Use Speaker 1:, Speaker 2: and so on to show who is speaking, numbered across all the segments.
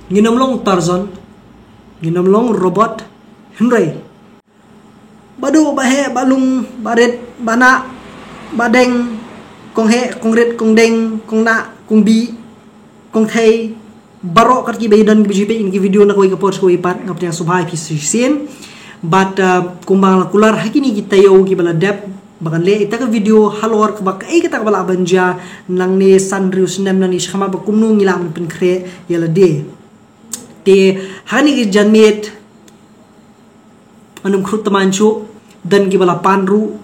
Speaker 1: nginomlong Tarzan, nginomlong robot Henry. Badu bahe balung baret bana badeng kong he kong red kong deng kong na kong bi kong thei baro kat ki bedan ki bijipe in ki video na koi ka post koi pat ngap yang subhai ki sin but kumbang lakular hakini kita yo ki bala dep bakan le ita ka video halor ka bak ai kita bala banja nang ni Sanrius nem nang ni shama ba kumnu ngilam pen kre yala de te hani ki janmet anum krut tamanchu dan ki bala panru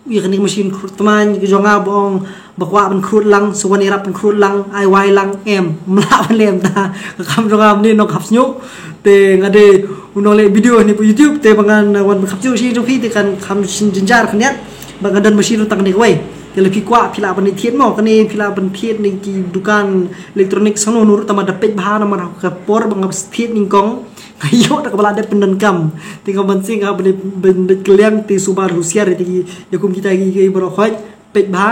Speaker 1: yakni mesin krut taman ki jonga bong bakwa ban krut lang suwani rap ban krut lang ai wai lang em mla ban lem ta kam jonga ni no kap snyu te ngade unong le video ni pu YouTube te bangan wan kap ju si jo fi te kan kam sin jinjar khniat bangan dan mesin tak ni wai te le pi kwa pila ban thiet mo kan ni pila ban thiet ni ki dukan elektronik sano nur tama da pej bha na mar ka por bang thiet ning kong ayo tak bala ada pendenkam tinggal bensing ha ben keliang ti subar Rusia ti yakum kita gi bro khoj pej bha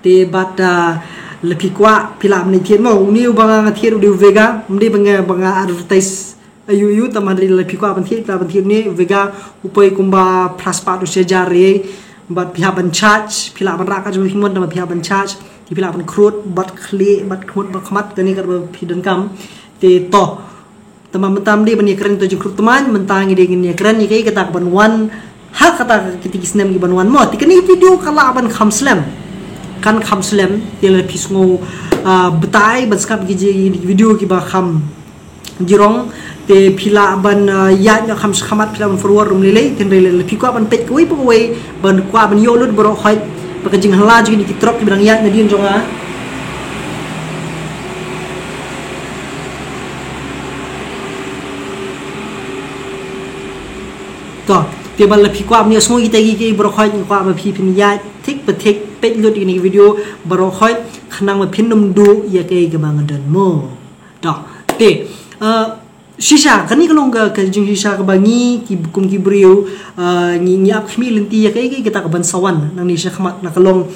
Speaker 1: te bata lepi kwa pila ni thiet mo ni bang thiet du vega mdi bang advertise ayu tamari lepi kwa ban thiet la ban thiet ni vega upoi kumba plus pa du sejari bat pihak ban charge pila ban raka jo himon tam pihak ban charge ti pila ban krut bat khli bat khut bat khamat kani kar pidenkam te to tamam di bani keren to jukrut teman mentangi dengan ya keren ni kata ban wan hak kata kita kisnem gi ban wan mo tikani video kala ban khamslam kan khamslam tele pisngo betai ban skap gi video ki ba kham jirong te pila ban ya nya kham khamat pila ban forward rum lele ten lele pikwa ban pet koi poi ban kwa ban yolut bro khoi bakajing hala ji ni kitrok ki bang ya na din jonga to tebal la pikwa ni semua kita gi bro khoi ni kwa ba pi pin ya tik petik pet lut ini video bro khoi khnang ma pin num du ya ke ga bang dan mo to te shisha kani kalong ka jing shisha ka bangi ki kum ki brio ni ap khmi lenti ya kai kita ka ban sawan nang ni shakmat na kalong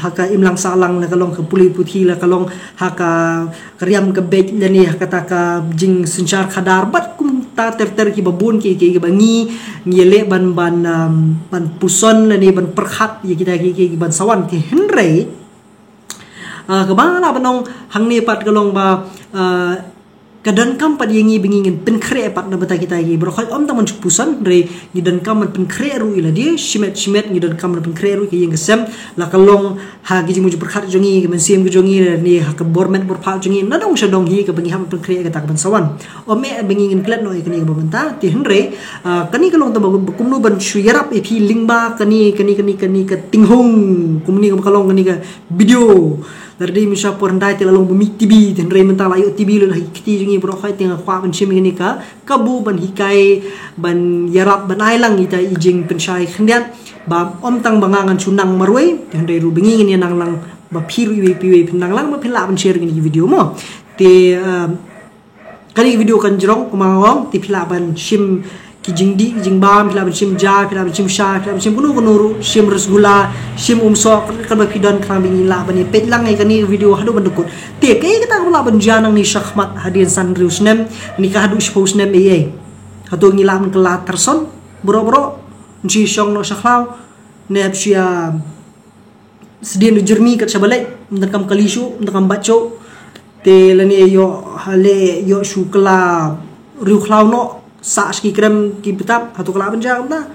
Speaker 1: haka imlang salang na kalong ka puli puthi la kalong haka karyam ka bej lani kata ka jing senchar khadar bat kum ta ter ki babun ki bangi ngele ban puson lani ban perkhat ya kita ki ban sawan ki henry kabala banong hangni pat kalong ba kadan kam pad yengi bingingin pen kre pat na bata kita gi bro khoi om taman pusan re ni dan kam pen kre ru ila dia shimet ni dan kam pen kre ru ki yeng sem la kalong ha gi muju perkhat jongi men sim gi jongi ni ha ka bormet bor phal jongi na dong shadong hi ka bangi ham pen kre ka tak ban sawan o me bingingin klet no ikani ba banta ti henre kani kalong ta kumnu ban shuyarap e phi lingba kani ka tinghong kumni ka kalong kani ka video dari misha porndai te lalong bumi TV dan re mental ayo TV lo hikti jungi bro khai tengah kwa ban shimi ni ka kabu ban hikai ban yarap ban ailang ita ijing penshai khendiat ba om tang bangangan sunang marwei dan re ru bengi ni nang lang ba phiru wi piwe pinang lang ba phila ban share ni video mo te kali video kan jerong kumangong ti phila ban shim ki jingdi jingbam phila ban shim ja phila ban shim sha phila ban shim kunu shim rasgula shim sok kan ba pidan kan bingi la ban pet lang ai kani video hadu ban dukut te kai kita kula ban janang ni shakhmat hadin Sanrius nem ni ka hadu expose nem ai hadu ngila man kala terson bro ji shong no shakhlaw ne sia sedien jermi kat sabalai ndakam kalishu ndakam bacho te lani yo hale yo shukla riu khlaw no sa ski krem ki betap hatu kala banja kamna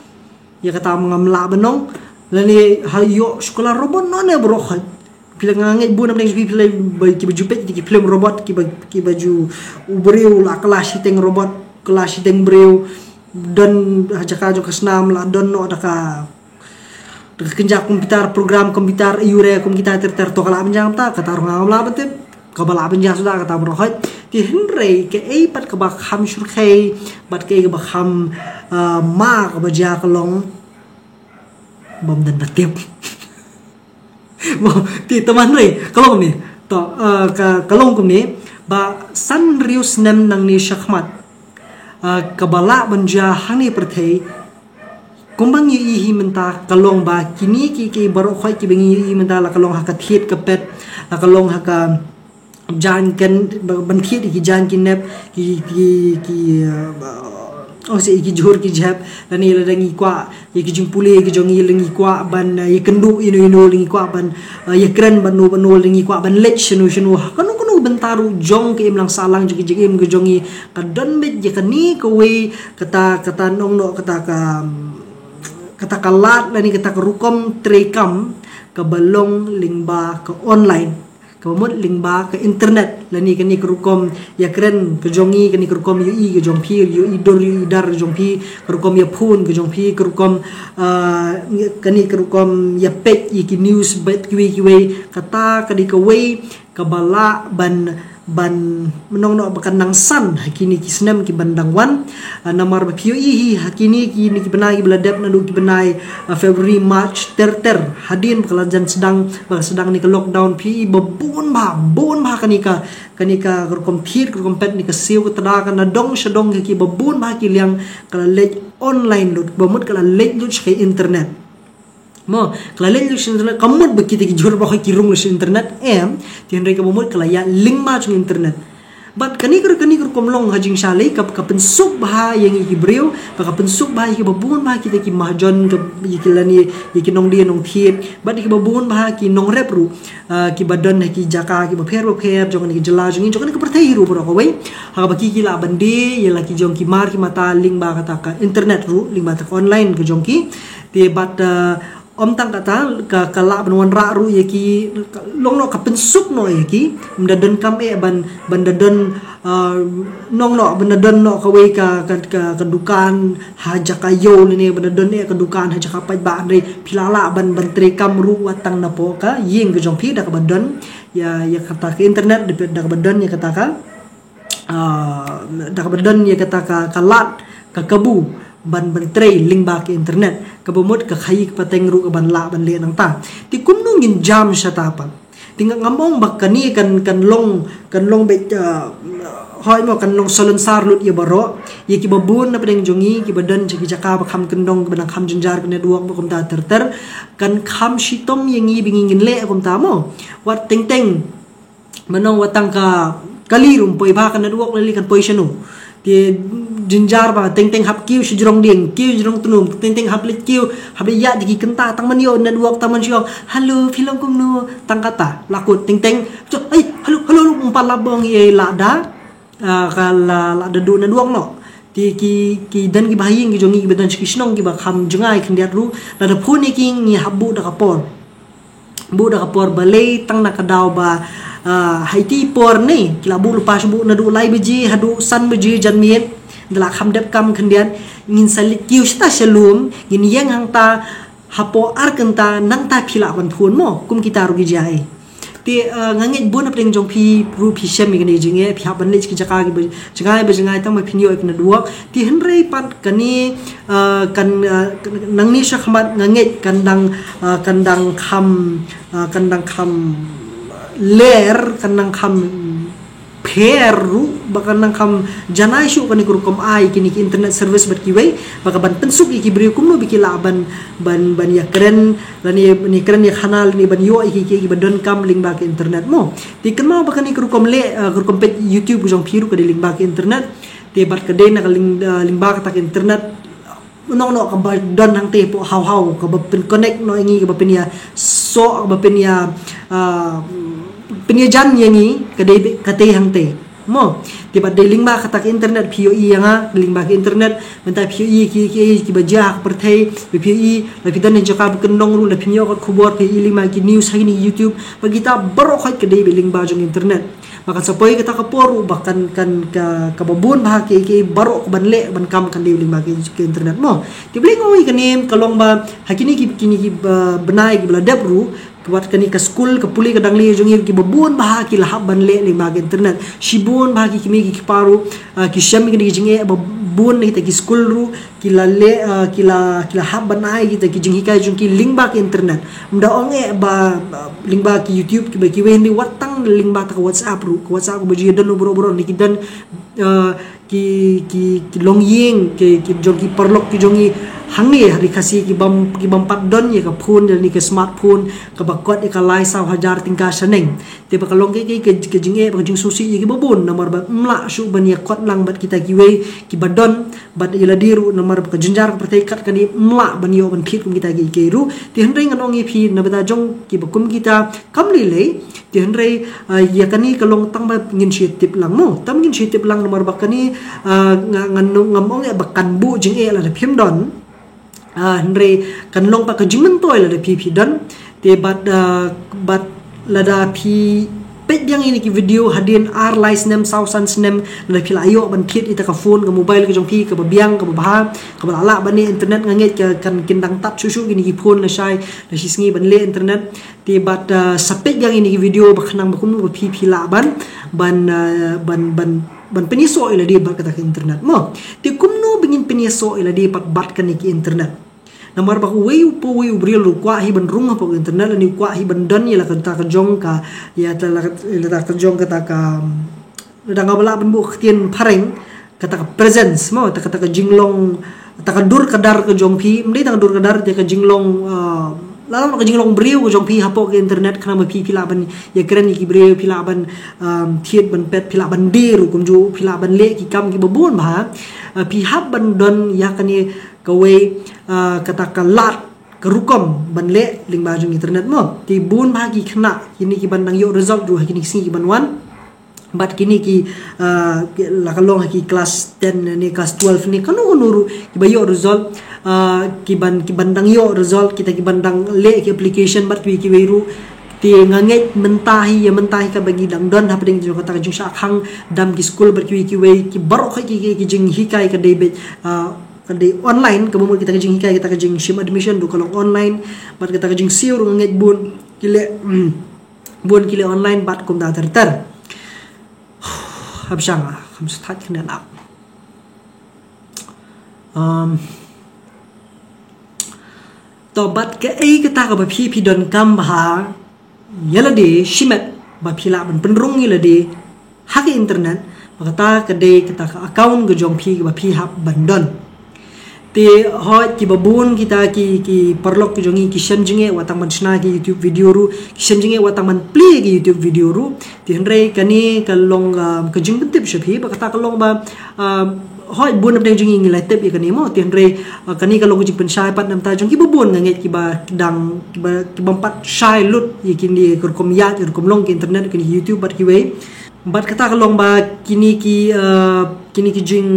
Speaker 1: ya kata mengamla benong lani hayo sekolah robot no ne bro khat pila nganget bu nam ki pila ki baju pet ki film robot ki baju ubreu la kelas teng robot kelas teng breu dan hajaka jo kasnam la don no daka kenja komputer program komputer iure komputer ter to kala banja kamta kata ngamla betem kabala banja sudah kata bro khat ti henry ke ai pat ka ba kham shur khai bat ke ba kham ma ka ba ja kalong bom dan batip bo ti teman re kalong ni to ka kalong kum ni ba Sanrius nem nang ni shakhmat kabala banja hani perthei kumbang yi menta kalong ba kini ki baro khoi ki bengi yi menta la kalong ha ka thiet ka pet la kalong ha ka jangan banti ki jangan kinep ki si ki jor ki jab dan ni langi kwa ki jimpule ki jongi langi kwa ban ye kendu ino langi kwa ban ye kren ban no langi kwa ban lech shinu kanu bentaru jong ke imlang salang jigi im ke jongi kadon met je kani ko we kata nong no kata kalat lani kata rukom trekam ke balong lingba ke online kamut lingba ke internet lani kani kerukom ya keren ke jongi kani kerukom ui ke jongpi yu idor yu idar jongpi kerukom ya phun ke jongpi kerukom kani kerukom ya pek ki news bet kiwe kata kadi ke we kabala ban menong no bakan nang san hakini ki snem ki bandang wan namar ba PUE hakini ki ni ki benai beladap nandu ki benai February March ter hadin kelajan sedang ni ke lockdown PUE babun ba kanika kerkom thir kerkom pet ni ke siu ke tada kana dong sedong ki babun ba ki liang kala lej online lut bamut kala lej lut ke internet mo kala lej internet kamut bakita ki jor ba ki rung internet tian reka bomot kala ya link ma chung internet but kani komlong hajing shalai kap pensuk bah yang iki breu pa pensuk bah iki babun bah kita ki mahjon ke iki lani iki nong dia nong thiet but iki babun bah ki nong repru ki badon ki jaka ki bapher jongan ki jela jongi jongan ki perthai ru bro ko wei ha ba ki la bande ye la ki jong ki mar ki mata link ba kata ka internet ru link ba ta online ke jong ki te but om tang kata kala benwan ra ru yaki long no ka pensuk no yaki mdadan kam ban dadan nong no bendadan no ka we ka dukan haja kayo ni bendadan ka dukan haja ka pai ba andre pilala ban tre kam ru watang na po ka ying ke jong pi da ka badan ya kata ke internet da ka badan ya kata ka da ka badan ya kata ka kalat ka kabu ban tray link ba ke internet kabumot ka khayi pateng ru ban la ban le nang ta ti kumnu ngin jam sha ta pa tinga ngamong bak kani kan long be hoy mo kan long salon sar lut ye baro ye ki babun na pedeng jongi ki badan ki jaka ba kham kendong ban kham junjar kan duak ba kum ta ter kan kham shitom yengi bingin le kum ta mo wat teng manong watang ka kalirum poi ba kan duak lali kan poi shanu ti jinjar ba teng hap kiu shijrong ding kiu jrong tunum teng hap lit kiu hap ya digi kenta tang manio na duak taman siong halo film kum no tang kata lakut teng ai halo umpal labong ye lada kala lada du na duak no ti ki dan ki bahing ki jongi ki bedan kishnong ki ba kham jungai khndiat ru la da phuni ki ni habu da kapor bu da kapor balei tang na kadaw ba haiti por ni kila bu lupa bu na du lai beji hadu san beji janmiet dala kham dep kam khndian ngin salit kiu sta shalum ngin yang hang ta hapo ar kanta nang ta phila ban thun mo kum kita rugi jai ti ngangit bon apeng jong phi ru phi shem mi gani jinge phi haban le ki jaka ki jangai tang ma phinyo ikna duak ti henrei pat kani kan nang ni sha khamat ngangit kandang kham ler kandang kham peru bakan nang kam janai shu kan kurukom ai kini ki internet service bat kiwei baka ban pensuk iki bri kum no bikila ban ya keren ni keren ya kanal ni ban yo iki badon kam link ba ke internet mo ti kan mau bakan ni kurukom kurukom pet youtube jong piru ka link ba ke internet ti bat ka dei na link ba ka internet no ka badon hang te po how ka ba pin connect no ingi ka ba pin ya so ka ba pin ya penyajan yangi kadai kate hang te mo tiba de lingba kata ke internet POE yang lingba ke internet menta POE ki bajak perthai POE la pidan ni jaka kendong ru la pinyo ko khubor pe lingba ki news hari ni YouTube bagita barokhat kadai lingba jong internet maka sapoi kita ka poru bahkan kan ka babun bah ki barok ban le ban kam kan lingba ke internet mo tibling oi kanim kalong ba hakini ki benai ki beladap ru buat kani ke school ke puli ke dangli jongi ki babun bah ki lahab ban le mag internet shibun bah ki kimi ki paru ki sham ki jinge babun ni ki school ru ki la le ki la hab ban ai ki ki jingi kai jongi link ba ki internet mda onge ba link ba ki YouTube ki ba ki wendi watang link ba ta WhatsApp ru WhatsApp ba ji dan bro ni ki dan ki long ying ki jong ki perlok ki jongi hangi hari kasi ki bam pat don ye ka phone ni ke smartphone ka bakot ka lai saw hajar tingka saneng te ba kalong ke jinge ba jing susi ye ki babon nomor ba mla su ban ye kot lang bat kita ki we ki badon bat ila diru nomor ba jinjar ka kat kani mla ban yo ban phit kum kita ki ru te hendrai nganong ye phi na ba jong ki ba kum kita kamli le te hendrai ya kani kalong tang ba ngin shi tip lang mo tam ngin shi tip lang nomor ba kani ngamong ya bakan bu jinge la phim don Henry kan long pa ka jimen toy la da pi dan te bat la da pi pet yang ini ki video hadin ar lais nem sausan snem la pi la ayo ban kit ita ka phone ka mobile ka jong pi ka biang ka bah ka ala ban ni internet nganget ka kan kindang tap susu gini ki phone la shai la sisngi ban le internet te bat sapet yang ini ki video ba khanang ba kum ba pi la ban peniso ila di bat kata ke internet mo te kumno bingin peniso ila di bat kan ki internet nomor ba weu po weu bril ru kwa hi ban rung po internet ni kwa hi ban dan ya la kan ta ka jong ka ya ta la ka jong ka ta ka da ngabala ban bu khtin phareng kata ka presence mo ta kata ka jinglong ta ka dur kadar ka jong phi mdi ta ka dur kadar ta ka jinglong lalam ka jinglong bril ko jong phi hapo ke internet khana ma phi la ban ya kren ki bril phi la ban thiet ban pet phi la ban dir kum ju phi la ban le ki kam ki babon ba phi hab ban don ya kani kawe kata kalat kerukom ban le ling bajung internet mo ti bun bagi khna kini ki bandang yo result ru kini si ki banwan bat kini ki la kalong ki class 10 ni class 12 ni kanu nuru ki bayo result ki bandang yo result kita ki bandang le ki application bat ki weru ti nganget mentahi ka bagi dang don hap ding jo kata jung sha khang dam ki school bat ki we ki barok ki jing hikai ka debet kadi online kamu kita kajing hikai kita kajing shim admission do kalau online bat kita kajing siur nget bun kile online bat kum da ter habsang kham start kena lap to bat ke ai kita ka ba phi don kam ba yala de shimet ba phila ban penrung yala de hak internet bakata kade kita ka account go jong phi ba phi hab bandon te hot ki babun kita ki perlok ki jongi ki semjinge watang man sna ki YouTube video ru ki semjinge watang man play ki YouTube video ru ti hendrai kani kalong ka jing tip shaphi ba kata kalong ba hot bun ab deng jingi ngilai tip ikani mo ti hendrai kani kalong jing pen shai pat nam ta jong ki babun nganget ki ba dang ki bampat shai lut yikin di kurkom ya kurkom long ki internet ki YouTube bat ki we bat kata kalong ba kini ki jing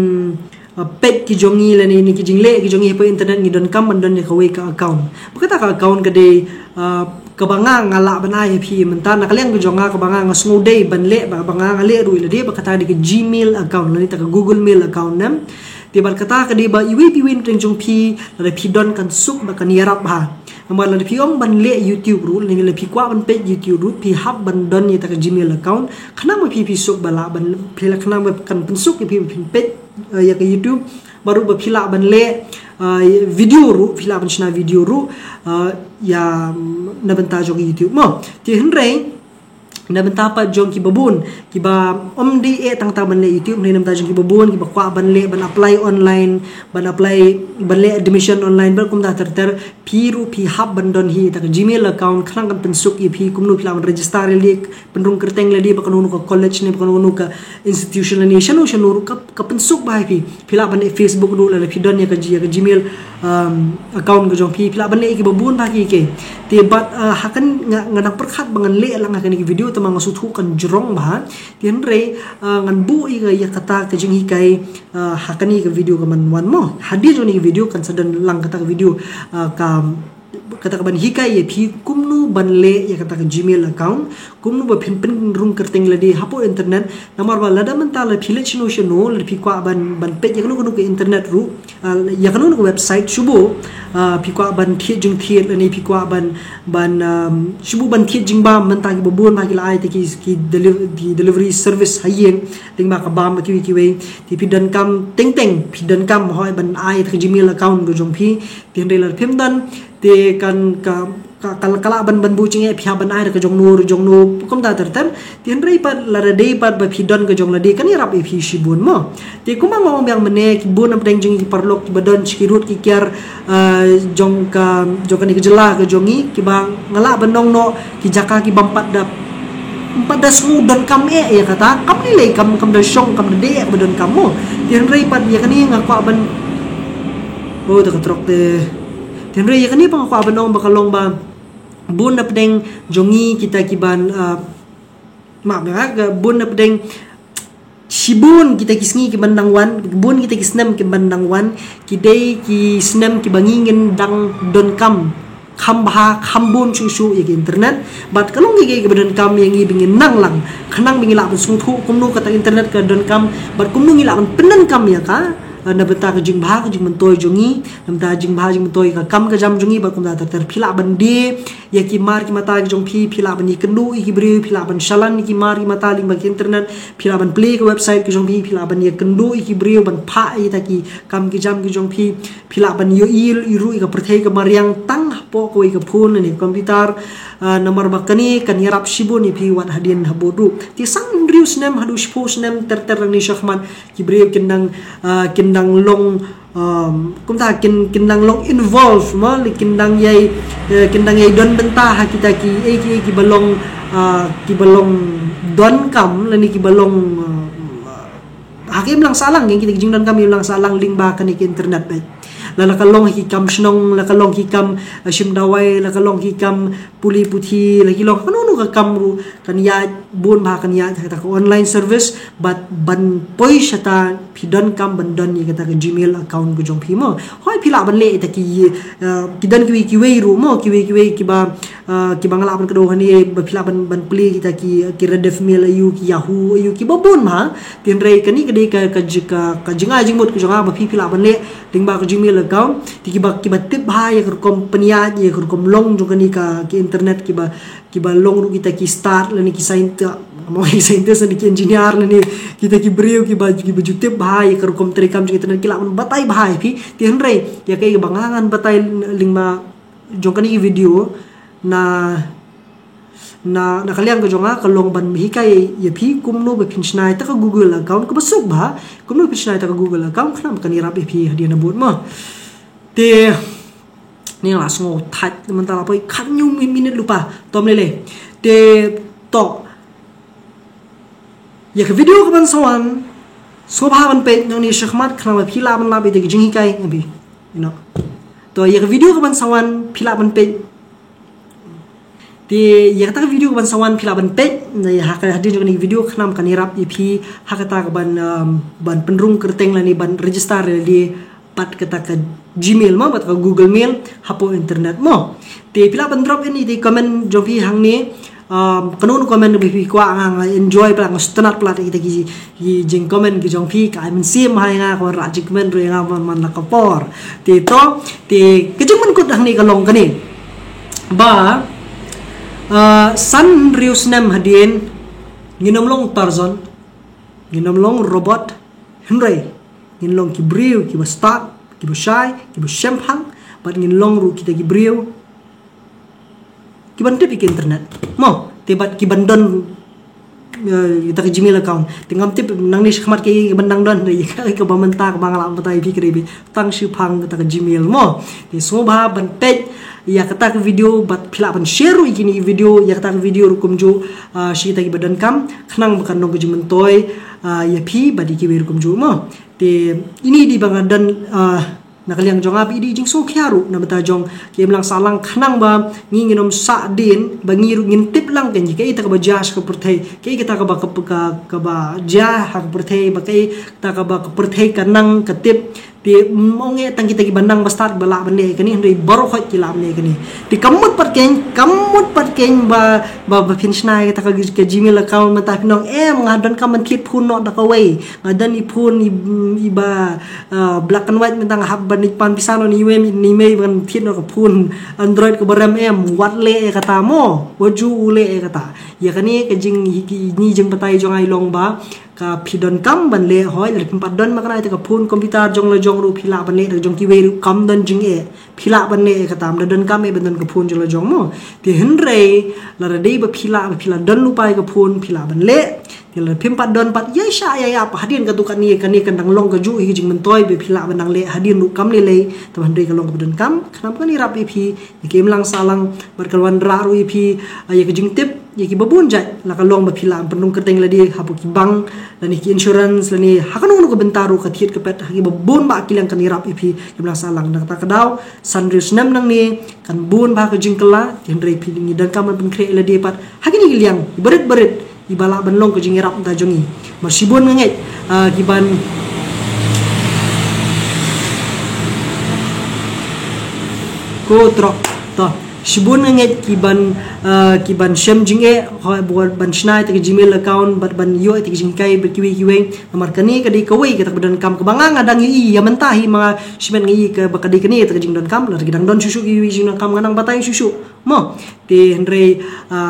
Speaker 1: pet ki jongi la ni ki jingle ki jongi po internet ni don kam don ni kawe ka account bakata ka account ka de ka banga ngala banai phi mentan na kaleng ki jonga ka banga ngasngu de banle ba banga ngale ru la de bakata de Gmail account la ni ta ka Google Mail account nam ti bar kata ka de ba iwi pi win teng jong phi la phi don kan suk ba kan yarap ha nomor la phi ong ban le YouTube ru ni la phi kwa ban page YouTube ru phi hab ban don ni ta ka Gmail account khana ma phi suk bala ban phi la khana ma kan pensuk phi page ya ke YouTube baru berpila ban le video ru pila ban shna video ru ya na benta jong YouTube mo ti hendrei na benta pa jong ki babun ki ba omdi tang ta ban le YouTube ni nam ta jong ki babun ki ba kwa ban le ban apply online ban le admission online ber kum da ter piru pi hab ban don hi ta Gmail account khrang kan pensuk i pi kumnu pila ban register le penrung kerteng le di ba kanu ka college ni ba kanu ka institution ni shanu ka pensuk ba pi pila ban Facebook ru la pi don ya ka Gmail account ko jong pi pila ban le ki babun ba ki ke ti bat hakan ngadang perkhat bangan le lang hakan ki video mga suthu kan jrong ba tian re ngan bu i ya kata ka jing hikai hakani ka video ka man wan mo hadi joni video kan sadan lang kata ka video ka kata ka ban hikai ya phi kumnu ban le ya kata ka Gmail account kumnu ba phin rung kerteng la di hapo internet namar ba lada mental phile chino shino la phi kwa ban page ya kanu ka internet ru ya kanu ka website shubo phi kwa ban thie jing thie la ni phi kwa ban shubu ban thie jing ba mentang ki babon ma ki la ai te ki delivery service hayeng ting ba ka ba ma ki we ti phi dan kam teng phi dan kam hoi ban ai ka Gmail account go jong phi tin re la phim dan te kan ka kala ban bucing pihak ban air ke jong nur kom ta tertem tin rei pat la de pat ba pidon ke jong la de kan rap phi shibun mo ti kuma ngom yang mene ki bun am deng jong ki parlok ki badon ki rut ki kiar jong ka ni ke jela ke jongi ki bang ngala benong no ki jaka ki bampat da pada dan kam ya kata kam ni le kam da syong kam de badon kamu tin rei pat ya kan ngaku ban oh tak trok de tin rei ya kan pang aku ban bakalong ba bun na pedeng jongi kita kiban maaf ya bun na pedeng sibun kita kisngi ki bandang wan bun kita kisnem ki bandang wan kidai ki snem ki bangingin dang don kam bha bun su ya ki internet bat kalong ki badan kam yang i bingin nang lang khanang bingin la sung thu kumnu kata internet ka don kam bat kumnu ngila penan kam ya ka na beta ke jing bha ke jing mentoi jongi nam ta jing bha jing mentoi ka kam ke jam jongi ba kum ta ter phila bande ya ki mar ki mata ke jong phila ban ni kendu ki bre phila ban shalan ki mar ki mata ling ba internet phila ban play ke website ke jong phila ban ya kendu ki bre ban pha i ta ki kam ki jam ki jong phila ban yo il iru ka perthai ke mariang tang po ko ke phone ni komputer nomor bakani kan yarap shibu ni phi wat hadin habodu ti sang rius nem hadu shipo nem ter ni shakhman ki bre kindang long kum ta kindang long involve ma kindang yai don benta kita ki balong don kam lani ki balong hakim lang salang yang kita jing don kam lang salang ling ba kan ki internet ba la kalong hikam snong la kalong hikam shimdawai la kalong hikam puli puthi la kilong kanu ka kamru kan ya bun ba kan ya kata online service but ban poi shata pidon kam bandon ni kata Gmail account ko jong phimo hoi phila ban le ta ki kidan ki wei ru mo ki wei ki ba ngala ban kado hani ba phila ban pli kita ki redef mail ayu ki yahoo ayu ki babun ma tin rei kani kade ka jinga jingmut ko jonga ba phila ban le ding ba ko Gmail account ti ki ba tip ba ya company ya kom long jong kani ka ki internet ki ba long ru kita ki start lani ki scientist ni ki engineer lani kita ki breu ki ba jutip ba ya kom terekam kita ki la batai ba phi ti henrei ya kai bangangan batai lingma jong kani video na kalian ko jonga kalong ban hikai ya phi kumno ba pinchnai ta ka Google account ko basuk ba kumno pinchnai ta ka Google account khnam kan irap phi dia na bot ma te ni langsung tat mentala poi kan nyu minit lupa tom lele te to ya ke video ka ban sawan so ba ban pe nyong ni shakhmat khna phi la ban la be de jing hikai abi you know to ya ke video ka ban sawan phi la ban pe ti ya kata video ban sawan phila ban pe ya hakka hadin jong ni video khnam kan irap ip hakata ban penrung kerteng lani ban register di pat kata ka Gmail mo bat ka Google Mail hapo internet mo ti phila ban drop ini di comment jong phi hang ni kanun comment bi kwa ang enjoy pala ngastonat pala kita ki jing comment ki jong phi ka men sim hai nga ko rajik men re nga man la kapor ti to ti kijing man kut hang ni kalong kani ba san rius nem hadin nginom long Tarzan nginom long robot henry ngin long ki briu ki start ki shai ki shemphang bat ngin long ru kita ki briu ki ban tip internet mo tibat ki bandon kita ke Gmail account tingam tip nang ni khmat ki bandang don ka bamenta ka bangala batai bi krebi tang shipang kita ke Gmail mo ti soba ban page ya kata ke video bat phila ban share ini video ya kata ke video rukum jo shi ta ki badan kam khnang bakan nong jimen toy ya phi badi ki rukum jo mo te ini di bangadan nakaliang jong abi di jing so kharu na bata jong kem lang salang khnang ba nginginom sa din bangiru ngintip lang kan jika ita ka ba jas ka perthai ke kita ka ba ka ba ja ha ka perthai ba kai ta ka ba ka perthai kanang katip ti monge tang kita ki bandang bastar bala bande kani hendai baro khot ki lam ne kani ti kamut pat ken ba finchna kita ka Gmail account mata pinong ngadon ka man kit phun no da ka way ngadan i phun iba black and white mentang hab ban pan pisano ni me ban thit no ka phun android ka baram wat le kata mo waju le kata ya kani ka jing ni jing patai jong ai long ba ka pidon kam ban le hoi le pimpat don makna ita ka phun komputer jong le jong ru phila ban le jong ki we ru kam don jing e phila ban le ka tam don kam e ban don ka phun jong le jong mo ti hin re la dei ba phila don lu pai ka phun phila ban le Tila pimpat don pat ya sya ya apa hadian ka tu kan ni kan dang long ka ju hi jing mentoi be phila ban dang le hadian lu kam le teman dei ka long ka don kam kenapa kan rap ipi ki lang salang berkalwan ra ru ipi ya ka jing tip ya ki babun jai la ka long ba phila penung keteng la di hapu ki bang la ni ki insurance la ni hakan nu ka bentaru ka thiet ka pet ki babun ba kilang kan rap ipi ki lang salang dang ta ka daw sandris nam nang ni kan bun ba ka jing kala tin rei pi ni dan kam ban kre la di pat hakini kilang berit ibala ban long ko jing rap ta jongi masibon ngai giban ko trok to sibon ngai kiban shem jing e buat ban snai te gmail account ban yo te jing kai be kiwi nomor kani kadi kawai kita badan kam kebangang adang i ya mentahi mga simen ngi ke bakadi kani te jing don kam la gidang don susu kiwi jing kam nganang batay susu mo te henry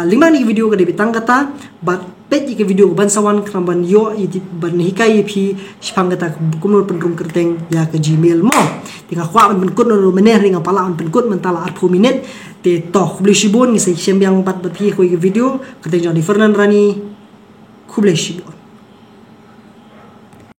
Speaker 1: lima ni video kadi bitang kata bat pet ke video ban sawan kramban yo iti ban hikai phi sipang kata kumur penrung kerteng ya ke gmail mo tika kwa ban kun no mener ringa pala an penkut mentala 4 minit te toh beli sibon ngi sai sembiang 4 phi ko video kerteng jani fernan rani kublai sibon